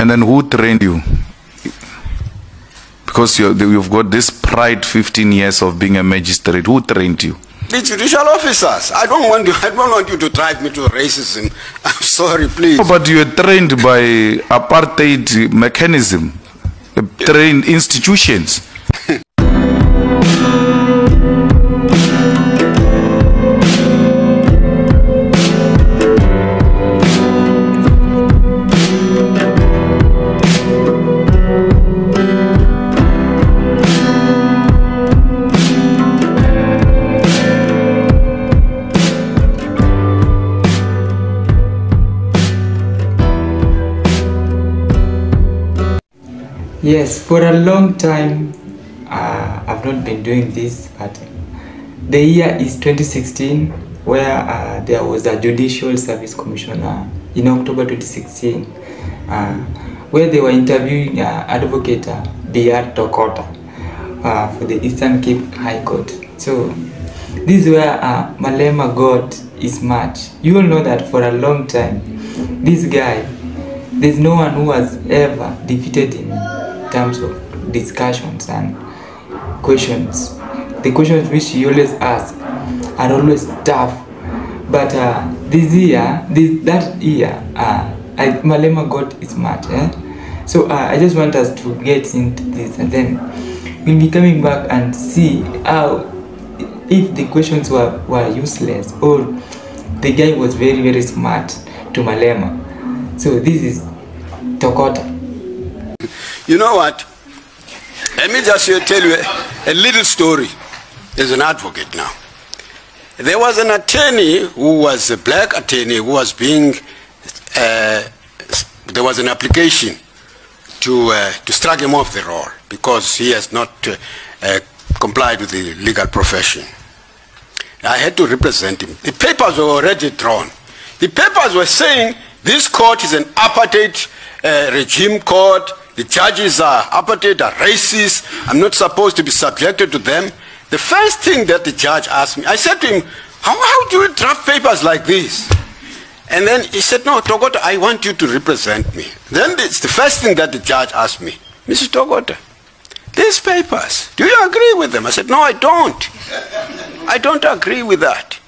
And then who trained you? Because you've got this pride, 15 years of being a magistrate. Who trained you? The judicial officers. I don't want you to drive me to racism. I'm sorry, please. No, but you are trained by apartheid mechanism, trained institutions. Yes, for a long time I've not been doing this, but the year is 2016, where there was a Judicial Service Commissioner in October 2016, where they were interviewing Advocate B.R. Tokota for the Eastern Cape High Court. So this is where Malema got his match. You all know that for a long time, this guy, there's no one who has ever defeated him in terms of discussions and questions. The questions which he always asks are always tough. But that year, Malema got his match. So I just want us to get into this, and then we'll be coming back and see how, if the questions were useless or the guy was very, very smart to Malema. So this is Tokota. You know what? Let me just tell you a little story. There's an advocate now. There was an attorney who was a black attorney who was being, there was an application to strike him off the roll because he has not complied with the legal profession. I had to represent him. The papers were already drawn. The papers were saying this court is an apartheid regime court. The judges are apartheid, are racist. I'm not supposed to be subjected to them. The first thing that the judge asked me, I said to him, how do you draft papers like this? And then he said, no, Tokota, I want you to represent me. Then it's the first thing that the judge asked me, Mr. Tokota, these papers, do you agree with them? I said, no, I don't. I don't agree with that.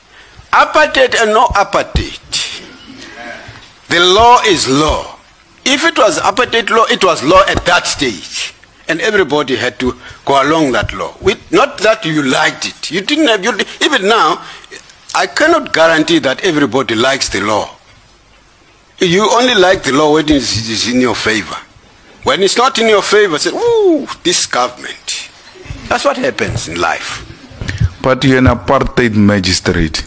Apartheid and no apartheid. The law is law. If it was apartheid law, it was law at that stage. And everybody had to go along that law. Not that you liked it. You didn't have, even now, I cannot guarantee that everybody likes the law. You only like the law when it is in your favor. When it's not in your favor, say, ooh, this government. That's what happens in life. But you're an apartheid magistrate.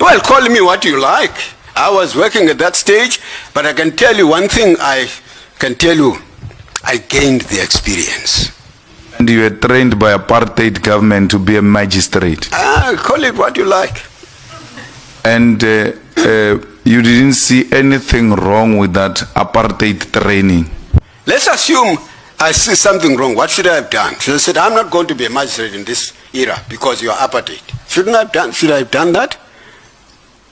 Well, call me what you like. I was working at that stage, but I can tell you one thing, I gained the experience. And you were trained by apartheid government to be a magistrate. Call it what you like. And you didn't see anything wrong with that apartheid training? Let's assume I see something wrong. What should I have done? Should I said, I'm not going to be a magistrate in this era because you are apartheid. Should I have done that?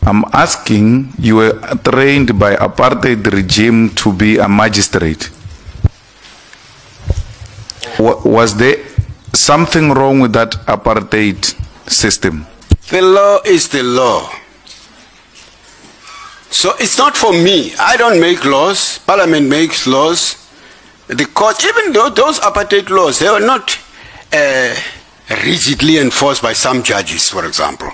I'm asking, you were trained by apartheid regime to be a magistrate. Was there something wrong with that apartheid system? The law is the law. So it's not for me. I don't make laws. Parliament makes laws. The court, even though those apartheid laws, they were not rigidly enforced by some judges, for example.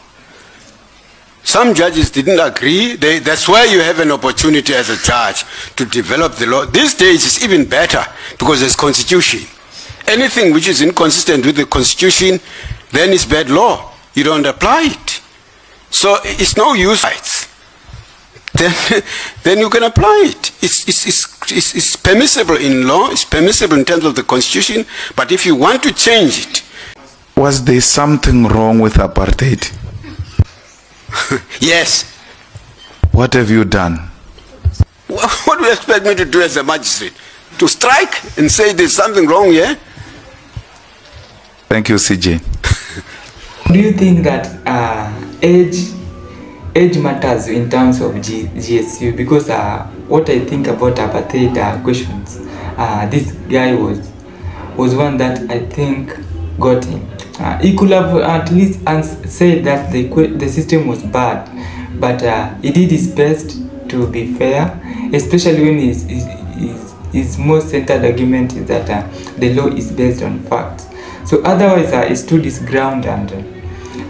Some judges didn't agree. That's where you have an opportunity as a judge to develop the law. These days it's even better because there's constitution. Anything which is inconsistent with the constitution, then it's bad law. You don't apply it. So it's no use. Then you can apply it. It's permissible in law. It's permissible in terms of the constitution. But if you want to change it. Was there something wrong with apartheid? Yes. What have you done? What do you expect me to do as a magistrate? To strike and say there's something wrong here? Thank you, CJ. Do you think that age matters in terms of GSU? Because what I think about apartheid questions, this guy was one that I think got him. He could have at least said that the system was bad, but he did his best to be fair, especially when his most centered argument is that the law is based on facts. So otherwise, he stood his ground and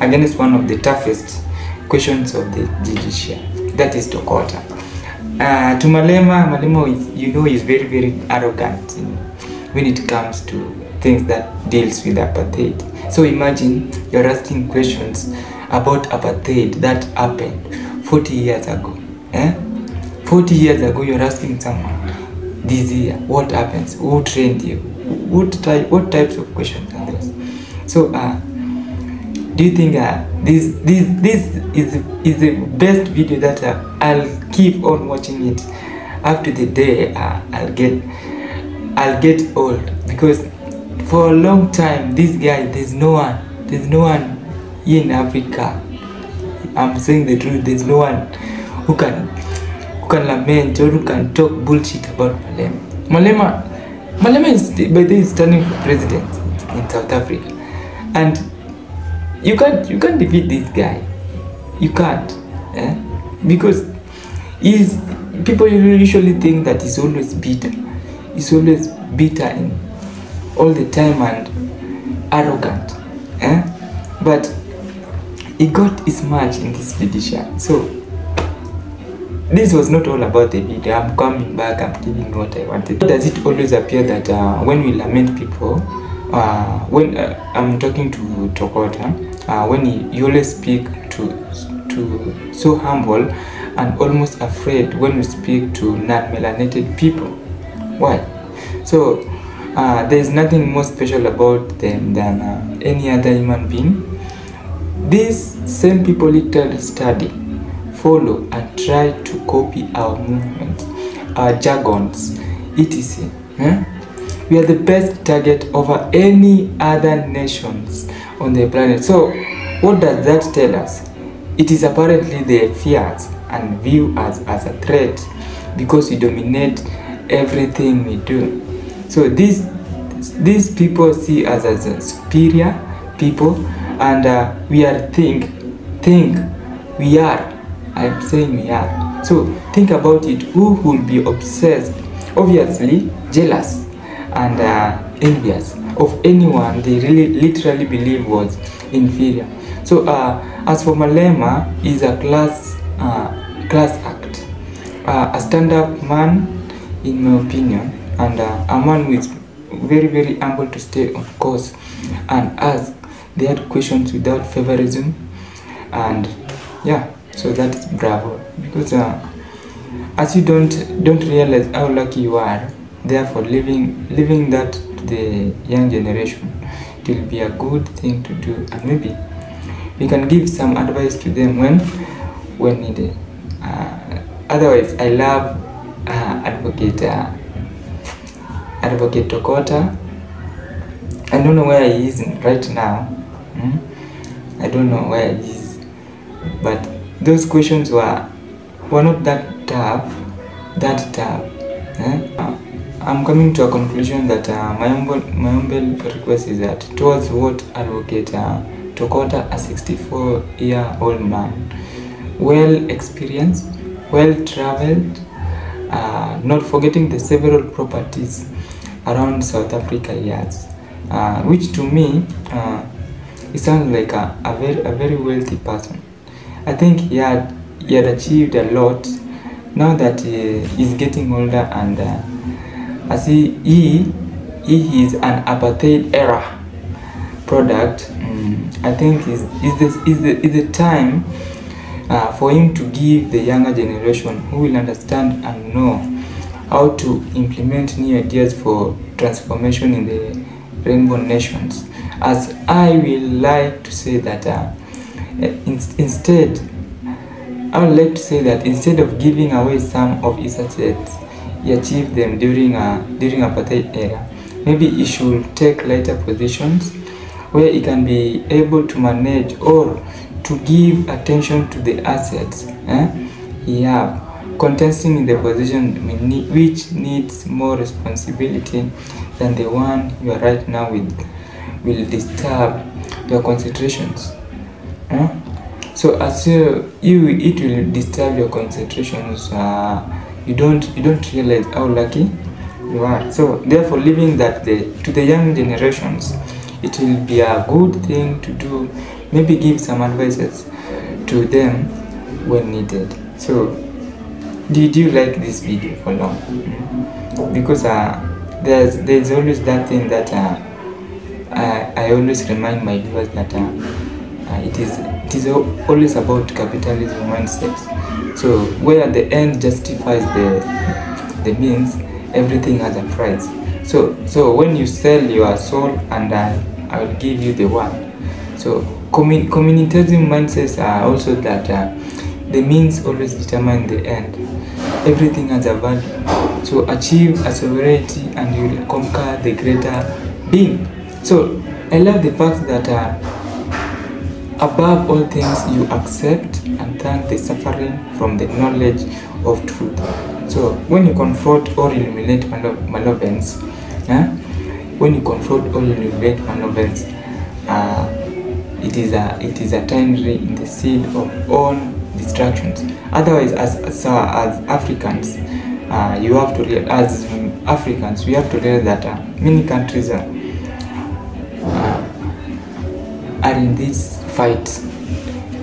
against one of the toughest questions of the judiciary, that is Tokota. To Malema is very, very arrogant when it comes to things that deals with apartheid. So imagine you're asking questions about apartheid that happened 40 years ago. 40 years ago, you're asking someone this year, what happens? Who trained you? What types of questions are those? So do you think this is the best video that I'll keep on watching it up to the day I'll get old? Because for a long time, this guy, there's no one here in Africa. I'm saying the truth. There's no one who can lament or who can talk bullshit about Malema. Malema is by the way standing for president in South Africa, and you can't defeat this guy. You can't, because people usually think that he's always bitter. He's always bitter in all the time and arrogant, but he got his match in this judiciary. So this was not all about the video. I'm coming back, I'm giving what I wanted. Does it always appear that when we lament people, when I'm talking to Tokota, when he always speak to so humble and almost afraid when we speak to non-melanated people? Why? So there's nothing more special about them than any other human being. These same people literally study, follow and try to copy our movements, our jargons, etc. We are the best target over any other nations on the planet. So what does that tell us? It is apparently they fear us and view us as a threat because we dominate everything we do. So these people see us as a superior people, and we are we are. I'm saying we are. So think about it. Who will be obsessed, obviously jealous and envious of anyone they really literally believe was inferior? So as for Malema, is a class act, a stand-up man in my opinion, and a man who is very, very humble to stay on course and ask the hard questions without favorism. And yeah, so that is bravo, because as you don't realize how lucky you are, therefore leaving that to the young generation, it will be a good thing to do, and maybe we can give some advice to them when needed. Otherwise, I love Advocate Tokota. I don't know where he is right now. I don't know where he is, but those questions were not that tough. I'm coming to a conclusion that my humble request is that towards what Advocate Tokota, a 64-year-old man, well experienced, well traveled, not forgetting the several properties around South Africa he has, which to me he sounds like a very wealthy person. I think he had achieved a lot now that he's getting older, and as he is an apartheid era product. I think is the time for him to give the younger generation who will understand and know how to implement new ideas for transformation in the rainbow nations. As I will like to say that instead of giving away some of his assets he achieved them during apartheid era, maybe he should take lighter positions where he can be able to manage or to give attention to the assets he have contesting in the position which needs more responsibility than the one you are right now with will disturb your concentrations. So as it will disturb your concentrations. You don't realize how lucky you are. So therefore, leaving that to the young generations, it will be a good thing to do. Maybe give some advices to them when needed. So did you like this video for long? Because there's always that thing that I always remind my viewers that it is always about capitalism mindset. So where the end justifies the means, everything has a price. So when you sell your soul, and I will give you the one. So communitarian mindsets are also that the means always determine the end. Everything has a value. So achieve a sovereignty and you will conquer the greater being. So I love the fact that above all things you accept and thank the suffering from the knowledge of truth. So when you confront or eliminate malevolence, it is a tiny in the seed of all distractions. Otherwise, as Africans, you have to realize, as Africans, we have to realize that many countries are in this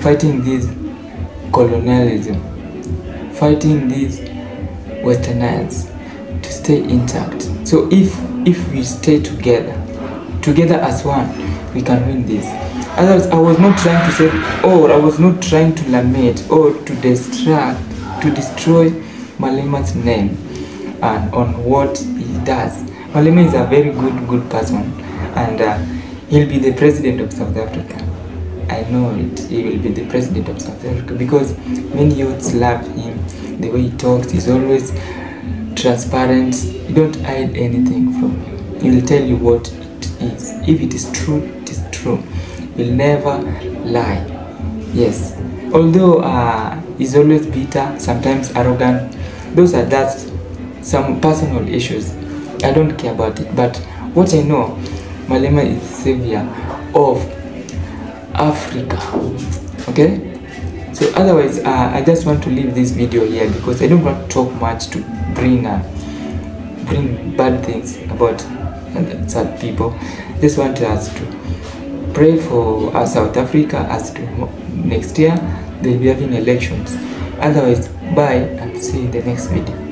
fighting this colonialism, fighting these westerners to stay intact. So if we stay together as one, we can win this. Otherwise, I was not trying to say, or I was not trying to lament or to destroy Malema's name and on what he does. Malema is a very good person, and he'll be the president of South Africa. I know it. He will be the president of South Africa because many youths love him. The way he talks, he's always transparent. He don't hide anything from you. He will tell you what it is. If it is true, it is true. He'll never lie. Yes. Although he's always bitter, sometimes arrogant. Those are just some personal issues. I don't care about it. But what I know, Malema is the savior of Africa. Okay? So otherwise, I just want to leave this video here because I don't want to talk much to bring bad things about sad people. Just want us to pray for South Africa as to next year they'll be having elections. Otherwise, bye and see you in the next video.